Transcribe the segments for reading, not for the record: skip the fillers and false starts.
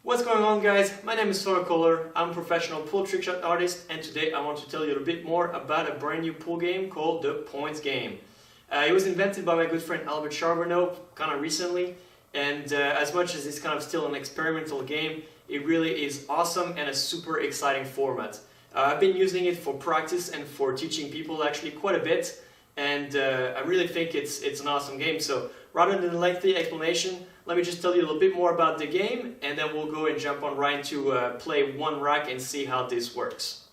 What's going on, guys? My name is Florian Kohler. I'm a professional pool trick shot artist, and today I want to tell you a little bit more about a brand new pool game called the Points Game. It was invented by my good friend Albert Charbonneau kind of recently, and as much as it's kind of still an experimental game, it really is awesome and a super exciting format. I've been using it for practice and for teaching people actually quite a bit, and I really think it's an awesome game. So rather than a lengthy explanation, let me just tell you a little bit more about the game, and then we'll go and jump on right into play one rack and see how this works.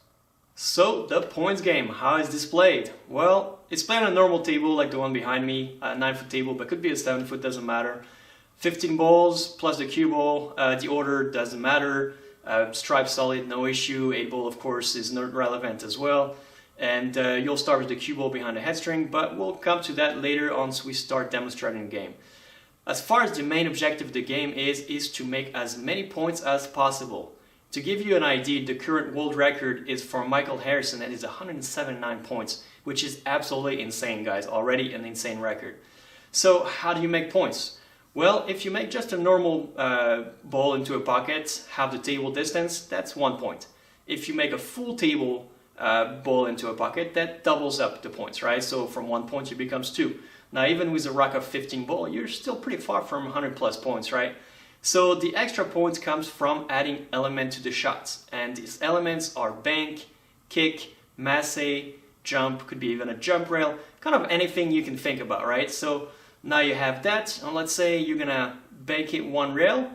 So, the points game, how is this played? Well, it's played on a normal table like the one behind me, a 9-foot table, but could be a 7-foot, doesn't matter. 15 balls plus the cue ball, the order doesn't matter, stripe solid, no issue, 8 ball of course is not relevant as well. And you'll start with the cue ball behind the head string, but we'll come to that later once we start demonstrating the game. As far as the main objective of the game is to make as many points as possible. To give you an idea, the current world record is for Michael Harrison and is 179 points, which is absolutely insane, guys, already an insane record. So how do you make points? Well, if you make just a normal ball into a pocket, half the table distance, that's 1 point. If you make a full table ball into a pocket, that doubles up the points, right? So from 1 point it becomes 2. Now, even with a rack of 15 ball, you're still pretty far from 100 plus points, right? So the extra points comes from adding element to the shots. And these elements are bank, kick, masse, jump, could be even a jump rail, kind of anything you can think about, right? So now you have that, and let's say you're gonna bank hit one rail,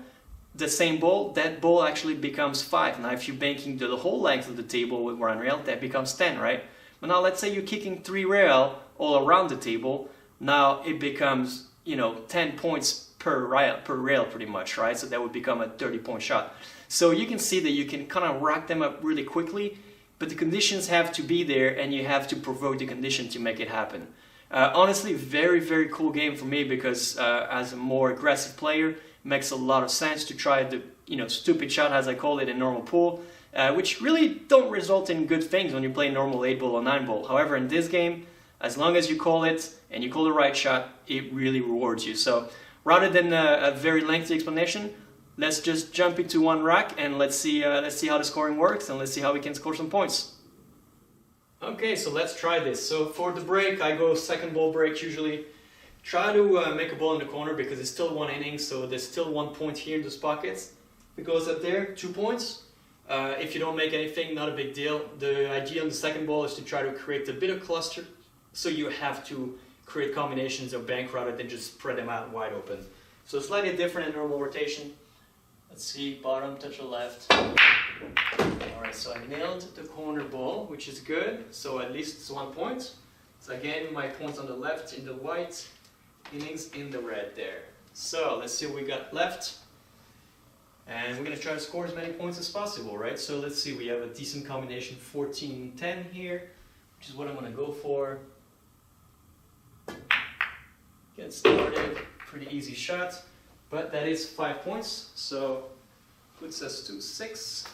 the same ball, that ball actually becomes 5. Now if you're banking the whole length of the table with one rail, that becomes 10, right? But now let's say you're kicking 3 rail all around the table. Now it becomes, 10 points per rail pretty much, right? So that would become a 30-point shot. So you can see that you can kind of rack them up really quickly, but the conditions have to be there and you have to provoke the condition to make it happen. Honestly, very, very cool game for me because as a more aggressive player, it makes a lot of sense to try the, stupid shot, as I call it, in normal pool, which really don't result in good things when you play normal 8-ball or 9-ball. However, in this game, as long as you call it and you call the right shot, it really rewards you. So rather than a very lengthy explanation, let's just jump into one rack and let's see how the scoring works and let's see how we can score some points. Okay, so let's try this. So for the break, I go second ball break usually. Try to make a ball in the corner because it's still 1 inning, so there's still 1 point here in those pockets. If it goes up there, 2 points. If you don't make anything, not a big deal. The idea on the second ball is to try to create a bit of cluster. So you have to create combinations of bank rather than just spread them out wide open. So slightly different in normal rotation. Let's see, bottom, touch the left. Alright, so I nailed the corner ball, which is good. So at least it's 1 point. So again, my points on the left in the white, innings in the red there. So let's see what we got left. And we're going to try to score as many points as possible, right? So let's see, we have a decent combination 14-10 here, which is what I'm going to go for. Get started, pretty easy shot, but that is 5 points, so puts us to 6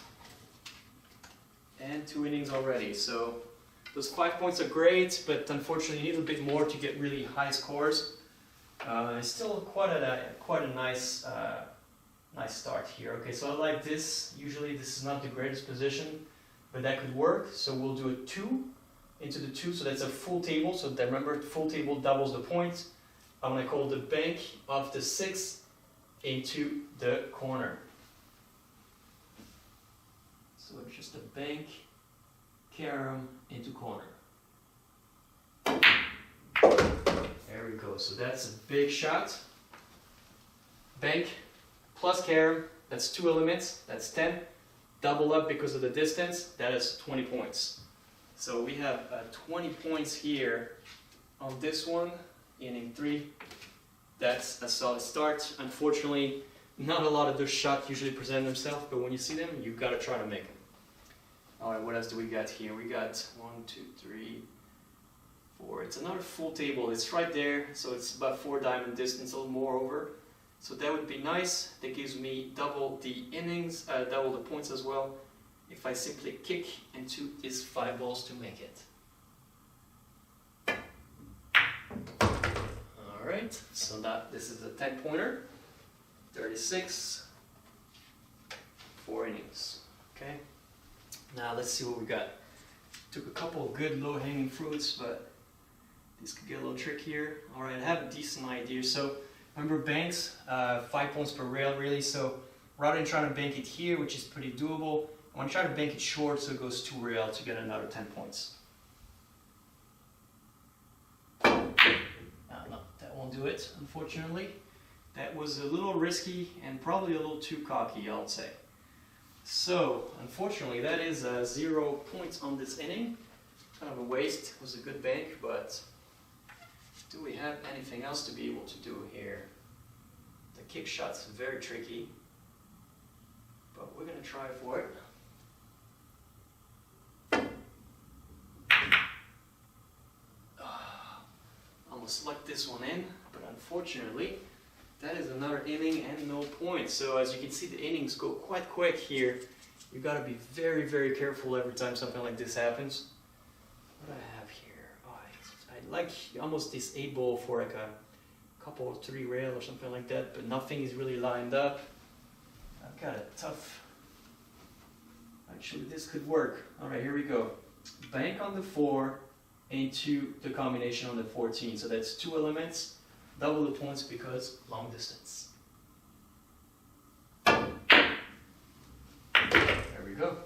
and 2 innings already. So those 5 points are great, but unfortunately you need a bit more to get really high scores. It's still quite a nice start here. Okay, so I like this. Usually this is not the greatest position, but that could work. So we'll do a 2 into the 2, so that's a full table. So remember, full table doubles the points. I'm going to call the bank of the 6 into the corner. So it's just a bank, carom into corner. There we go. So that's a big shot. Bank plus carom, that's 2 elements, that's 10. Double up because of the distance, that is 20 points. So we have 20 points here on this one. Inning 3, that's a solid start. Unfortunately, not a lot of those shots usually present themselves, but when you see them, you've got to try to make them. Alright, what else do we got here? We got 1, 2, 3, 4. It's another full table. It's right there, so it's about 4 diamond distance, a little more over. So that would be nice. That gives me double the innings, double the points as well. If I simply kick into these 5 balls to make it. Alright, so this is a 10-pointer, 36, 4 innings. Okay. Now let's see what we got. Took a couple of good low-hanging fruits, but this could get a little trickier. All right, I have a decent idea. So remember banks, 5 points per rail really. So rather than trying to bank it here, which is pretty doable, I want to try to bank it short so it goes 2 rail to get another 10 points. No, that won't do it, unfortunately. That was a little risky and probably a little too cocky, I'll say. So, unfortunately, that is 0 points on this inning. Kind of a waste. It was a good bank, but do we have anything else to be able to do here? The kick shot's very tricky, but we're going to try for it. Almost lucked this one in, but unfortunately, that is another inning and no points. So as you can see, the innings go quite quick here. You've got to be very, very careful every time something like this happens. What do I have here? Oh, I like almost this 8 ball for like a couple of 3 rail or something like that, but nothing is really lined up. I've got a tough... Actually, this could work. All right, here we go. Bank on the 4 into the combination on the 14. So that's 2 elements. Double the points because long distance. There we go.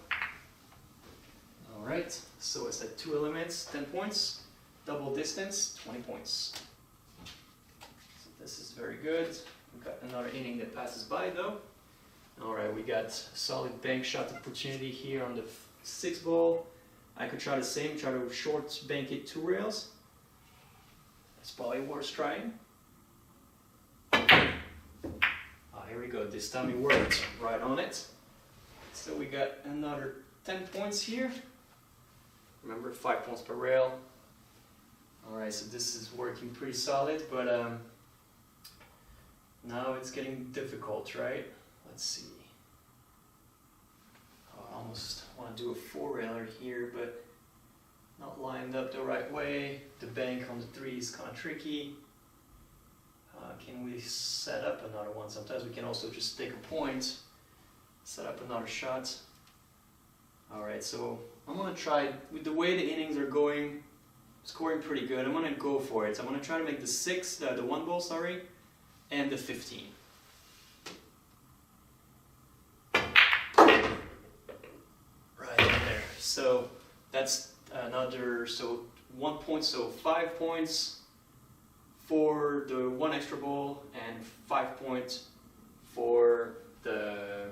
Alright, so I said 2 elements, 10 points. Double distance, 20 points. So this is very good. We've got another inning that passes by though. Alright, we got a solid bank shot opportunity here on the 6 ball. I could try the same, try to short bank it 2 rails. That's probably worth trying. Here we go, this time it worked right on it. So we got another 10 points here. Remember, 5 points per rail. Alright, so this is working pretty solid, but now it's getting difficult, right? Let's see. Oh, I almost want to do a 4-railer here, but not lined up the right way. The bank on the 3 is kind of tricky. Can we set up another one? Sometimes we can also just take a point, set up another shot. Alright, so I'm going to try, with the way the innings are going, scoring pretty good, I'm going to go for it. So I'm going to try to make the 6, the 1 ball, sorry, and the 15. Right in there. So that's another, so 1 point, so 5 points. For the 1 extra ball and 5 points for the,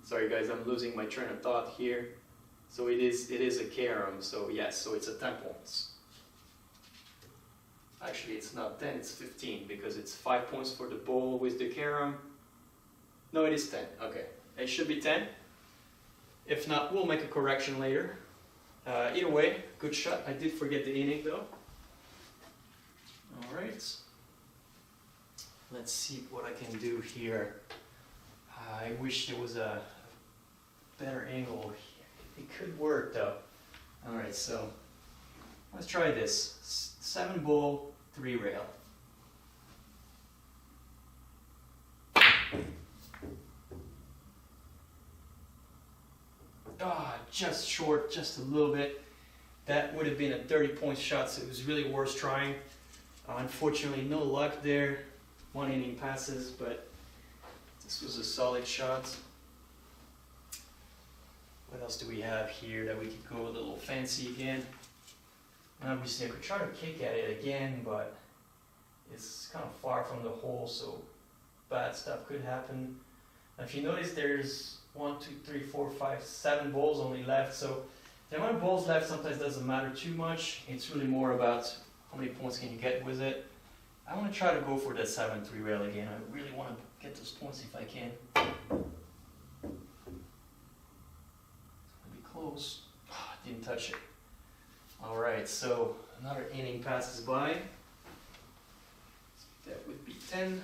sorry guys, I'm losing my train of thought here. So it is a carom, so yes, so it's a 10 points. Actually it's not 10, it's 15 because it's 5 points for the ball with the carom. No, it is 10, okay. It should be 10. If not, we'll make a correction later. Either way, good shot. I did forget the inning though. Alright, let's see what I can do here. I wish there was a better angle here. It could work though. Alright, so let's try this. 7 ball, 3 rail. Just short, just a little bit. That would have been a 30-point shot, so it was really worth trying. Unfortunately, no luck there. 1 inning passes, but this was a solid shot. What else do we have here that we could go a little fancy again? Obviously, I could try to kick at it again, but it's kind of far from the hole, so bad stuff could happen. Now, if you notice, there's 1, 2, 3, 4, 5, 7 balls only left, so the amount of balls left sometimes doesn't matter too much. It's really more about how many points can you get with it. I want to try to go for that 7-3 rail again. I really want to get those points if I can. It's going to be close. Didn't touch it. Alright, so another inning passes by. That would be 10.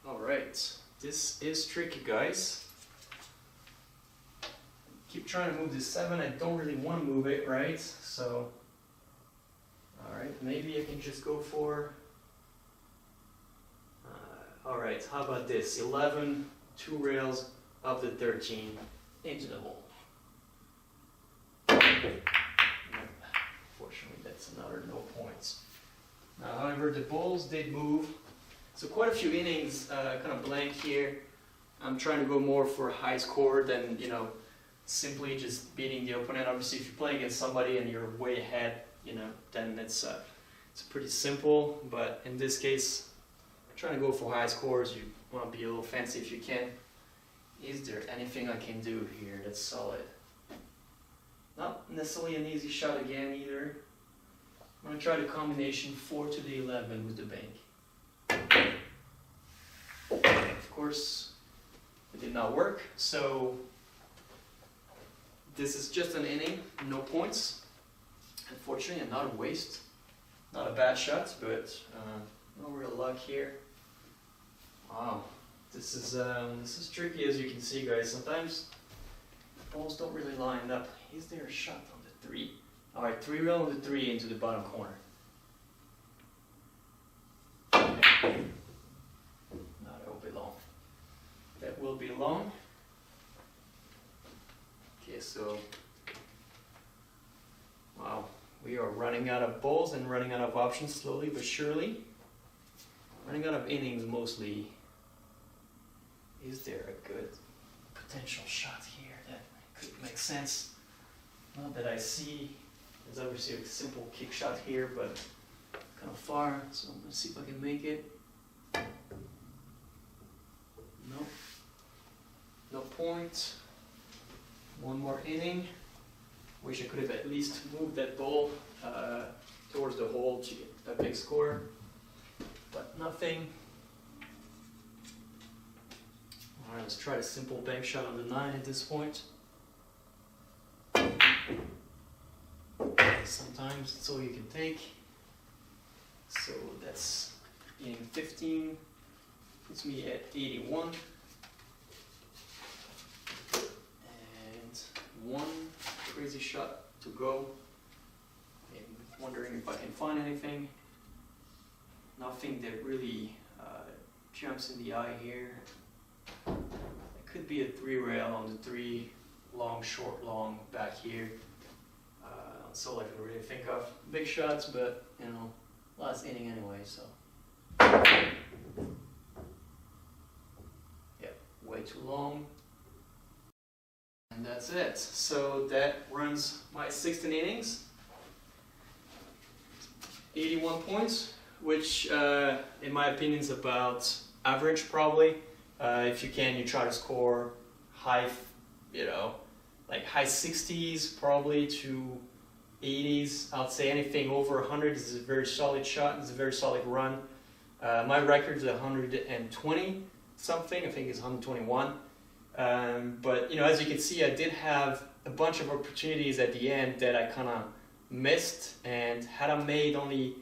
Alright, this is tricky, guys. Keep trying to move this 7. I don't really want to move it, right? So, alright, maybe I can just go for... Alright, how about this? 11, 2 rails of the 13 into the hole. Fortunately, that's another no points. Now, however, the balls did move. So quite a few innings kind of blank here. I'm trying to go more for a high score than, you know, simply just beating the opponent. Obviously, if you're playing against somebody and you're way ahead, you know, then it's pretty simple. But in this case, I'm trying to go for high scores. You want to be a little fancy if you can. Is there anything I can do here that's solid? Not necessarily an easy shot again either. I'm going to try the combination 4 to the 11 with the bank. Of course, it did not work, so this is just an inning, no points. Unfortunately, not a waste. Not a bad shot, but no real luck here. Wow, this is tricky, as you can see, guys. Sometimes balls don't really line up. Is there a shot on the 3? All right, 3 rail on the 3 into the bottom corner. Okay. No, that will be long. That will be long. Okay, so wow, we are running out of balls and running out of options slowly but surely. Running out of innings mostly. Is there a good potential shot here that could make sense? Not that I see. There's obviously a simple kick shot here, but kind of far, so I'm going to see if I can make it. No. No point. One more inning. Wish I could have at least moved that ball towards the hole to get a big score, but nothing. Alright, let's try a simple bank shot on the 9 at this point. Sometimes it's all you can take. So that's in 15, puts me at 81. And one crazy shot to go. I'm wondering if I can find anything. Nothing that really jumps in the eye here. It could be a 3 rail on the 3, long, short, long back here. That's all I can really think of. Big shots, but you know, last inning anyway, so. Yeah, way too long. And that's it. So that runs my 16 innings. 81 points, which in my opinion is about average probably. If you can, you try to score high, you know, like high 60s probably to 80s. I'd say anything over 100 is a very solid shot. It's a very solid run. My record is 120 something. I think it's 121. But you know, as you can see, I did have a bunch of opportunities at the end that I kind of missed. And had I made only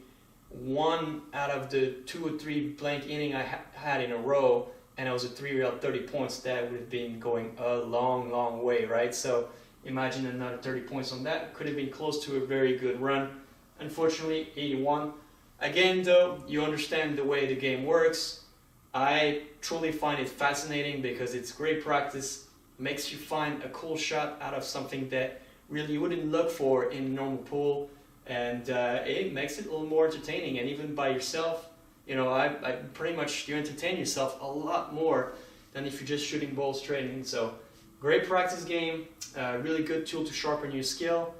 1 out of the 2 or 3 blank inning I had in a row, and I was a 3 rail 30 points, that would have been going a long, long way, right? So imagine another 30 points on that. Could have been close to a very good run. Unfortunately, 81. Again, though, you understand the way the game works. I truly find it fascinating because it's great practice. Makes you find a cool shot out of something that really you wouldn't look for in a normal pool. And it makes it a little more entertaining. And even by yourself, you know, I pretty much, you entertain yourself a lot more than if you're just shooting balls straight in. So great practice game, really good tool to sharpen your skill,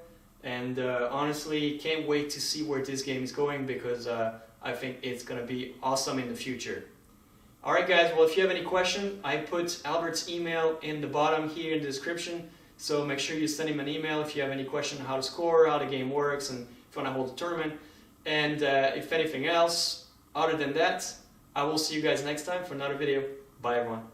and honestly can't wait to see where this game is going because I think it's going to be awesome in the future. Alright guys, well if you have any question, I put Albert's email in the bottom here in the description, so make sure you send him an email if you have any question on how to score, how the game works, and if you want to hold a tournament. And if anything else, other than that, I will see you guys next time for another video. Bye everyone.